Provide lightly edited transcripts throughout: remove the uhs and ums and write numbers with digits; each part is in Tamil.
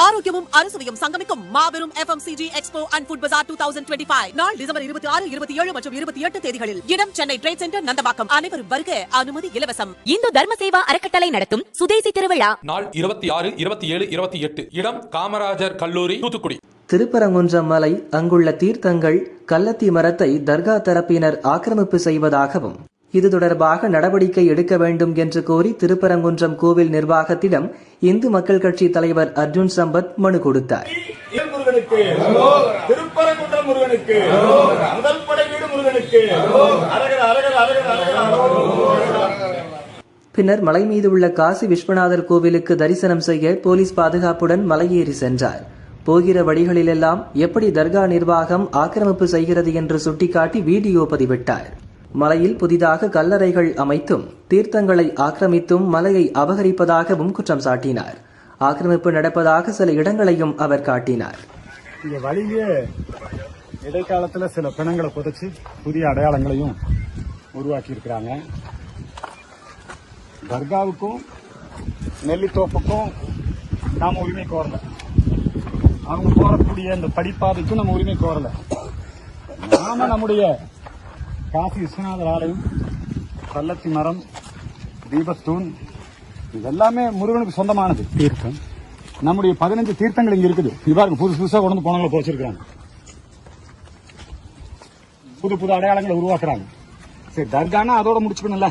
ஆரோக்கியமும் அறுசுவையும் சங்கமிக்கும் மாபெரும் FMCG எக்ஸ்போ அண்ட் ஃபுட் பஜார் 2025 நாள் டிசம்பர் 26, 27 மற்றும் 28 தேதிகளில். இடம் சென்னை ட்ரேட் சென்டர், நந்தபாக்கம். அனைவரும் வருக. அனுமதி இலவசம். இந்து தர்ம சேவா அறக்கட்டளை நடத்தும் சுதேசி திருவிழா நாள் 26, 27, 28. இடம் காமராஜர் கல்லூரி, தூத்துக்குடி. திருப்பரங்குன்றம் மலை, அங்குள்ள தீர்த்தங்கள், கள்ளத்தி மரத்தை தர்கா தரப்பினர் ஆக்கிரமிப்பு செய்வதாகவும் இது தொடர்பாக நடவடிக்கை எடுக்க வேண்டும் என்று கோரி திருப்பரங்குன்றம் கோவில் நிர்வாகத்திடம் இந்து மக்கள் கட்சி தலைவர் அர்ஜுன் சம்பத் மனு கொடுத்தார். பின்னர் மலை மீது உள்ள காசி விஸ்வநாதர் கோவிலுக்கு தரிசனம் செய்ய போலீஸ் பாதுகாப்புடன் மலையேறி சென்றார். போகிற வழிகளிலெல்லாம் எப்படி தர்கா நிர்வாகம் ஆக்கிரமிப்பு செய்கிறது என்று சுட்டிக்காட்டி வீடியோ பதிவிட்டார். மலையில் புதிதாக கல்லறைகள் அமைத்தும் தீர்த்தங்களை ஆக்கிரமித்தும் மலையை அபகரிப்பதாகவும் குற்றம் சாட்டினார். ஆக்கிரமிப்பு நடப்பதாக சில இடங்களையும் அவர் காட்டினார். இந்த வழியிலே இடைக்காலத்தில் சில பிணங்களை புதைச்சு புதிய அடையாளங்களையும் உருவாக்கி இருக்கிறாங்க. தர்காவுக்கும் நெல்லித்தோப்புக்கும் நாம உரிமை கோரல, அவங்க போறக்கூடிய இந்த படிப்பாதைக்கும் நம்ம உரிமை கோரல. நாம நம்முடைய காசி விஸ்வநாதர் ஆலயம், கள்ளத்தி மரம், தீபத்தூண் இதெல்லாமே முருகனுக்கு சொந்தமானது. தீர்த்தம் நம்முடைய 15 தீர்த்தங்கள் இங்க இருக்குது. இவ்வாறு புதுசு புதுசா கொண்டு வந்து போனவங்களை போச்சிருக்காங்க, புது புது அடையாளங்களை உருவாக்குறாங்க. சரி, தர்கானா அதோட முடிச்சுக்கணும்ல.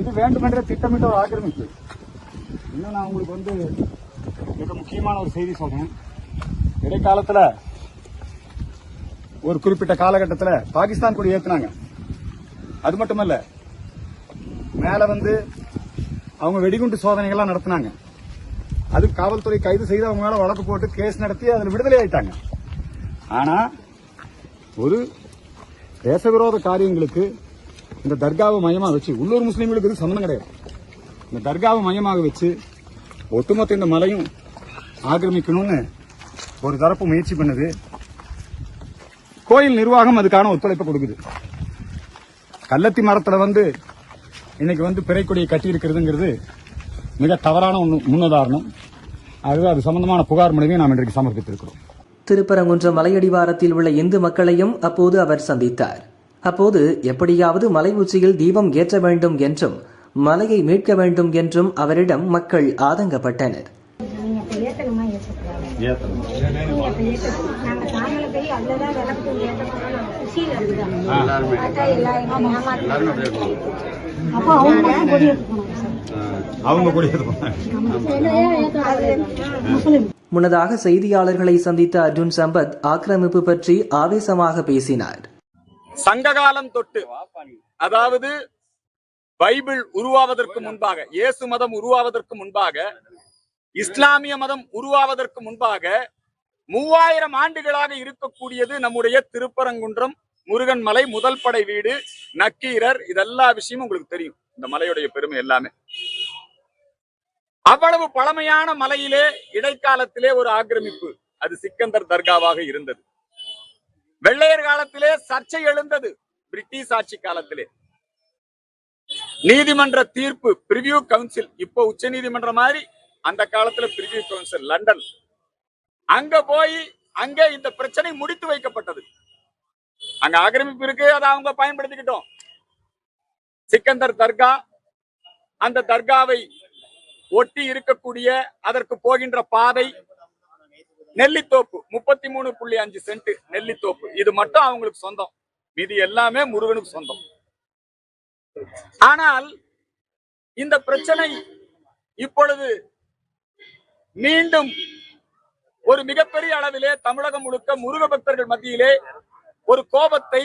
இது வேண்டுமென்ற திட்டமிட்ட ஒரு ஆக்கிரமிப்பு. இன்னும் நான் உங்களுக்கு மிக முக்கியமான ஒரு செய்தி சொல்றேன். இடைக்காலத்துல ஒரு குறிப்பிட்ட காலகட்டத்தில் பாகிஸ்தான் கொடி ஏத்துனாங்க. அது மட்டுமல்ல, மேல அவங்க வெடிகுண்டு சோதனைகள்லாம் நடத்தினாங்க. அது காவல்துறை கைது செய்து அவங்க மேல வழக்கு போட்டு கேஸ் நடத்தி அதில் விடுதலை ஆயிட்டாங்க. ஆனா ஒரு தேசவிரோத காரியங்களுக்கு இந்த தர்காவை மையமாக வச்சு, உள்ளூர் முஸ்லீம்களுக்கு இது சம்பந்தம் கிடையாது, இந்த தர்காவை மையமாக வச்சு ஒட்டுமொத்த இந்த மலையும் ஆக்கிரமிக்கணும்னு ஒரு தரப்பு முயற்சி பண்ணுது. கோயில் நிர்வாகம் அதுக்கான ஒத்துழைப்பு கொடுக்குது. கள்ளத்தி மரத்துல இன்னைக்கு பிறைக்கொடியை கட்டி இருக்கிறதுங்கிறது மிக தவறான முன்னுதாரணம். ஆகவே அது சம்பந்தமான புகார் மனுவை நாம் இன்றைக்கு சமர்ப்பித்திருக்கிறோம். திருப்பரங்குன்றம் மலையடிவாரத்தில் உள்ள இந்து மக்களையும் அப்போது அவர் சந்தித்தார். அப்போது எப்படியாவது மலை உச்சியில் தீபம் ஏற்ற வேண்டும் என்றும் மலையை மீட்க வேண்டும் என்றும் அவரிடம் மக்கள் ஆதங்கப்பட்டனர். முன்னதாக செய்தியாளர்களை சந்தித்த அர்ஜுன் சம்பத் ஆக்கிரமிப்பு பற்றி ஆவேசமாக பேசினார். சங்ககாலம் தொட்டு, அதாவது பைபிள் உருவாவதற்கு முன்பாக, இயேசு மதம் உருவாவதற்கு முன்பாக, இஸ்லாமிய மதம் உருவாவதற்கு முன்பாக 3000 ஆண்டுகளாக இருக்கக்கூடியது நம்முடைய திருப்பரங்குன்றம் முருகன் மலை, முதல் படை வீடு, நக்கீரர். இதெல்லா விஷயமும் உங்களுக்கு தெரியும். இந்த மலையுடைய பெருமை எல்லாமே. அவ்வளவு பழமையான மலையிலே இடைக்காலத்திலே ஒரு ஆக்கிரமிப்பு, அது சிக்கந்தர் தர்காவாக இருந்தது. வெள்ளையர் காலத்திலே சர்ச்சை எழுந்தது. பிரிட்டிஷ் ஆட்சி காலத்திலே நீதிமன்ற தீர்ப்பு, பிரிவியூ கவுன்சில், இப்போ உச்ச நீதிமன்றம் மாதிரி அந்த காலத்துல பிரிவியூ கவுன்சில் லண்டன், அங்க போய் அங்க இந்த பிரச்சனை முடித்து வைக்கப்பட்டது. அங்க ஆக்கிரமிப்பு இருக்கு, அதை அவங்க பயன்படுத்திக்கிட்டோம். சிக்கந்தர் தர்கா, அந்த தர்காவை ஒட்டி இருக்கக்கூடிய அதற்கு போகின்ற பாதை, நெல்லித்தோப்பு 33.5 சென்ட் நெல்லித்தோப்பு, இது மட்டும் அவங்களுக்கு சொந்தம். மீதி எல்லாமே முருகனுக்கு சொந்தம். ஆனால் இந்த பிரச்சனை இப்பொழுது மீண்டும் ஒரு மிகப்பெரிய அளவிலே தமிழகம் முழுக்க முருக பக்தர்கள் மத்தியிலே ஒரு கோபத்தை,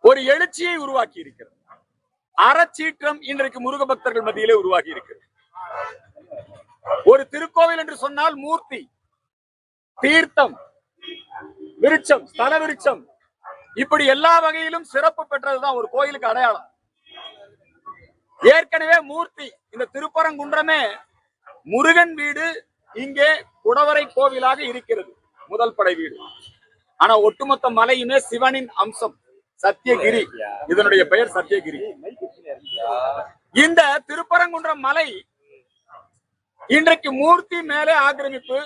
ஒரு எழுச்சியை உருவாக்கி இருக்கிறது. அறச்சீற்றம் இன்றைக்கு முருக பக்தர்கள் மத்தியிலே உருவாகி இருக்கிறது. ஒரு திருக்கோவில் என்று சொன்னால் மூர்த்தி, தீர்த்தம், விருட்சம், ஸ்தல விருட்சம், இப்படி எல்லா வகையிலும் சிறப்பு பெற்றதுதான் ஒரு கோயிலுக்கு அடையாளம். ஏற்கனவே மூர்த்தி, இந்த திருப்பரங்குன்றமே முருகன் வீடு, இங்கே குடவரை கோவிலாக இருக்கிறது, முதல் படை வீடு. ஆனா ஒட்டுமொத்த மலையுமே சிவனின் அம்சம், சத்தியகிரி, இதனுடைய பெயர் சத்தியகிரி. இந்த திருப்பரங்குன்றம் மலை இன்றைக்கு மூர்த்தி மேலே ஆக்கிரமிப்பு,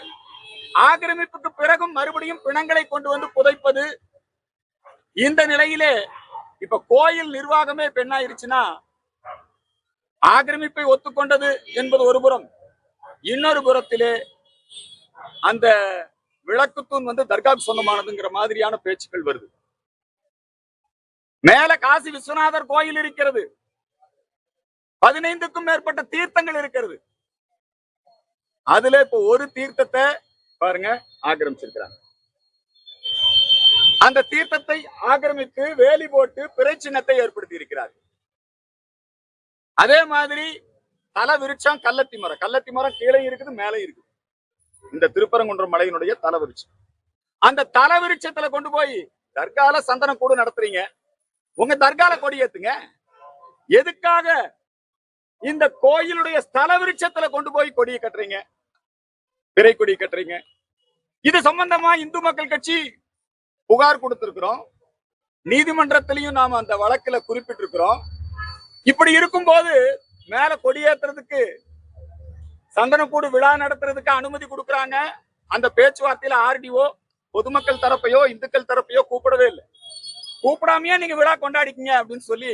ஆக்கிரமிப்புக்கு பிறகும் மறுபடியும் பிணங்களை கொண்டு வந்து புதைப்பது. இந்த நிலையிலே இப்ப கோயில் நிர்வாகமே பெண்ணாயிருச்சுன்னா ஆக்கிரமிப்பை ஒத்துக்கொண்டது என்பது ஒரு புறம், இன்னொரு புறத்திலே அந்த விளக்குத்தூண் வந்து தர்காவுக்கு சொந்தமானதுங்கிற மாதிரியான பேச்சுக்கள் வருது. மேல காசி விஸ்வநாதர் கோயில் இருக்கிறது, 15க்கும் மேற்பட்ட தீர்த்தங்கள் இருக்கிறது. அதுல இப்ப ஒரு தீர்த்தத்தை பாருங்க ஆக்கிரமிச்சிருக்கிறாங்க. அந்த தீர்த்தத்தை ஆக்கிரமித்து வேலி போட்டு பிறை சின்னத்தை ஏற்படுத்தி இருக்கிறார். அதே மாதிரி தல விருட்சம் கள்ளத்தி மரம், கள்ளத்தி மரம் கீழே இருக்குது மேலே இருக்குது. இந்த திருப்பரங்குன்றம் மலையினுடைய தல விருட்சம், அந்த தல விருட்சத்துல கொண்டு போய் தர்கால சந்தன கூடு நடத்துறீங்க. உங்க தர்கால கொடி ஏத்துங்க. எதுக்காக இந்த கோயிலுடைய ஸ்தல விருட்சத்துல கொண்டு போய் கொடியை கட்டுறீங்க, பிறை கொடி கட்டுறீங்க? இது சம்பந்தமா இந்து மக்கள் கட்சி புகார் கொடுத்திருக்கிறோம், நீதிமன்றத்திலையும் நாம அந்த வழக்குல குறிப்பிட்டிருக்கிறோம். இப்படி இருக்கும் போது மேல கொடியேற்றுறதுக்கு சந்தனக்கூடு விழா நடத்துறதுக்கு அனுமதி கொடுக்கறாங்க. அந்த பேச்சுவார்த்தையில ஆர்டிஓ பொதுமக்கள் தரப்பையோ இந்துக்கள் தரப்பையோ கூப்பிடவே இல்லை. கூப்பிடாமையே நீங்க விழா கொண்டாடிக்கீங்க அப்படின்னு சொல்லி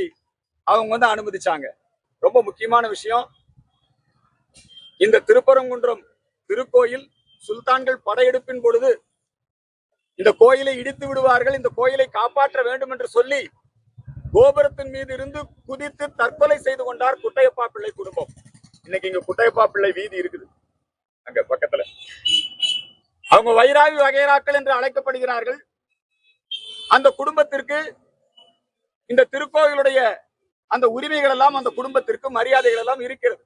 அவங்க வந்து அனுமதிச்சாங்க. ரொம்ப முக்கியமான விஷயம், இந்த திருப்பரங்குன்றம் திருக்கோயில் சுல்தான்கள் படையெடுப்பின் பொழுது இந்த கோயிலை இடித்து விடுவார்கள், இந்த கோயிலை காப்பாற்ற வேண்டும் என்று சொல்லி கோபுரத்தின் மீது இருந்து குதித்து தற்கொலை செய்து கொண்டார் குட்டையப்பா பிள்ளை குடும்பம். இன்னைக்கு இங்க குட்டையப்பா பிள்ளை வீதி இருக்குது அங்க பக்கத்துல. அவங்க வைராவி வகைராக்கள் என்று அழைக்கப்படுகிறார்கள். அந்த குடும்பத்திற்கு இந்த திருக்கோயிலுடைய அந்த உரிமைகள் எல்லாம், அந்த குடும்பத்திற்கு மரியாதைகள் எல்லாம் இருக்கிறது.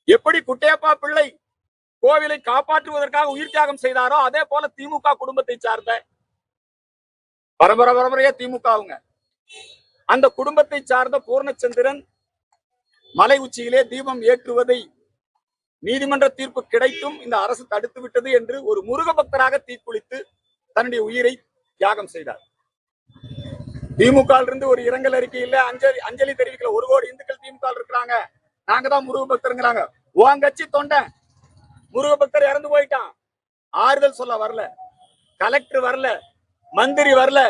எப்படி குட்டையப்பா பிள்ளை கோவிலை காப்பாற்றுவதற்காக உயிர் தியாகம் செய்தாரோ அதே போல திமுக குடும்பத்தை சார்ந்த பரம்பரையா திமுக அவங்க அந்த குடும்பத்தை சார்ந்த பூர்ணச்சந்திரன் மலை உச்சியிலே தீபம் ஏற்றுவதை நீதிமன்ற தீர்ப்பு கிடைத்தும் இந்த அரசு தடுத்து விட்டது என்று ஒரு முருக பக்தராக தீக்குளித்து தன்னுடைய உயிரை தியாகம் செய்தார். திமுக இருந்து ஒரு இரங்கல் அறிக்கை இல்ல, அஞ்சலி தெரிவிக்கல. 1 கோடி இந்துக்கள் திமுக இருக்கிறாங்க, நாங்க தான் முருக பக்தருங்கிறாங்க. உன் கட்சி தொண்ட முருக பக்தர் இறந்து போயிட்டான், ஆறுதல் சொல்ல வரல, கலெக்டர் வரல, மந்திரி வரல,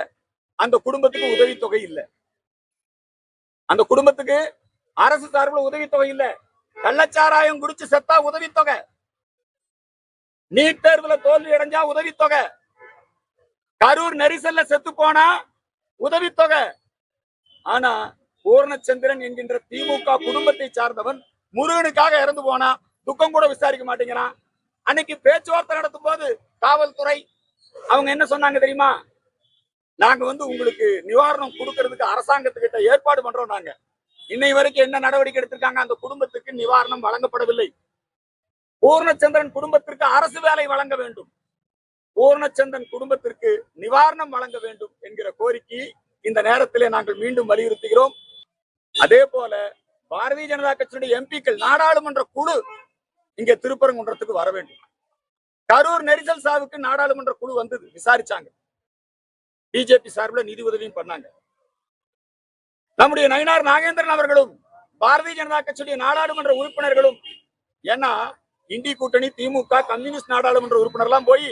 அந்த குடும்பத்துக்கு உதவித்தொகை இல்ல, அந்த குடும்பத்துக்கு அரசு சார்பில் உதவித்தொகை இல்ல. கள்ளச்சாராயம் குடிச்சு செத்தா உதவித்தொகை, நீட் தேர்வுல தோல்வி அடைஞ்சா உதவித்தொகை, கரூர் நெரிசல்ல செத்து போனா உதவித்தொகை. ஆனா பூர்ணச்சந்திரன் என்கின்ற திமுக குடும்பத்தை சார்ந்தவன் முருகனுக்காக இறந்து போனா துக்கம் கூட விசாரிக்க மாட்டேங்கிறான். அன்னைக்கு பேச்சுவார்த்தை நடத்தும் போது காவல்துறை அவங்க என்ன சொன்னாங்க தெரியுமா? நாங்க வந்து உங்களுக்கு நிவாரணம் கொடுக்கறதுக்கு அரசாங்கத்துக்கிட்ட ஏற்பாடு பண்றோம். நாங்க இன்னை வரைக்கும் என்ன நடவடிக்கை எடுத்திருக்காங்க? அந்த குடும்பத்துக்கு நிவாரணம் வழங்கப்படவில்லை. பூர்ணச்சந்திரன் குடும்பத்திற்கு அரசு வேலை வழங்க வேண்டும், பூர்ணச்சந்திரன் குடும்பத்திற்கு நிவாரணம் வழங்க வேண்டும் என்கிற கோரிக்கையை இந்த நேரத்திலே நாங்கள் மீண்டும் வலியுறுத்துகிறோம். அதே போல பாரதிய ஜனதா கட்சியுடைய எம்பிக்கள், நாடாளுமன்ற குழு இங்கே திருப்பரங்குன்றத்துக்கு வர வேண்டும். கரூர் நெரிசல் சாவுக்கு நாடாளுமன்ற குழு வந்தது, விசாரிச்சாங்க. பிஜேபி சார்பில் நிதி உதவியும் பண்ணாங்க. நம்முடைய நயினார் நாகேந்திரன் அவர்களும் பாரதிய ஜனதா கட்சியுடைய நாடாளுமன்ற உறுப்பினர்களும், ஏன்னா இந்தி கூட்டணி திமுக கம்யூனிஸ்ட் நாடாளுமன்ற உறுப்பினர் எல்லாம் போய்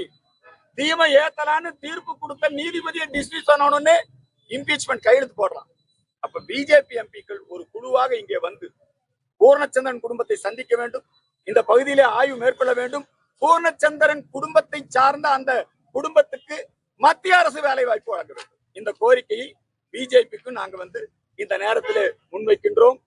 தீமை ஏத்தலான்னு தீர்ப்பு கொடுத்த நீதிபதியை டிஸ்மிஸ் பண்ணணும்னு இம்பீச்மெண்ட் கையெழுத்து போடுறான். அப்ப பிஜேபி எம்பிக்கள் ஒரு குழுவாக இங்கே வந்து பூர்ணச்சந்திரன் குடும்பத்தை சந்திக்க வேண்டும், இந்த பகுதியிலே ஆய்வு மேற்கொள்ள வேண்டும். பூர்ணச்சந்திரன் குடும்பத்தை சார்ந்த அந்த குடும்பத்துக்கு மத்திய அரசு வேலை வாய்ப்பு வழங்க வேண்டும். இந்த கோரிக்கையை பிஜேபிக்கு நாங்க வந்து இந்த நேரத்தில் முன்வைக்கின்றோம்.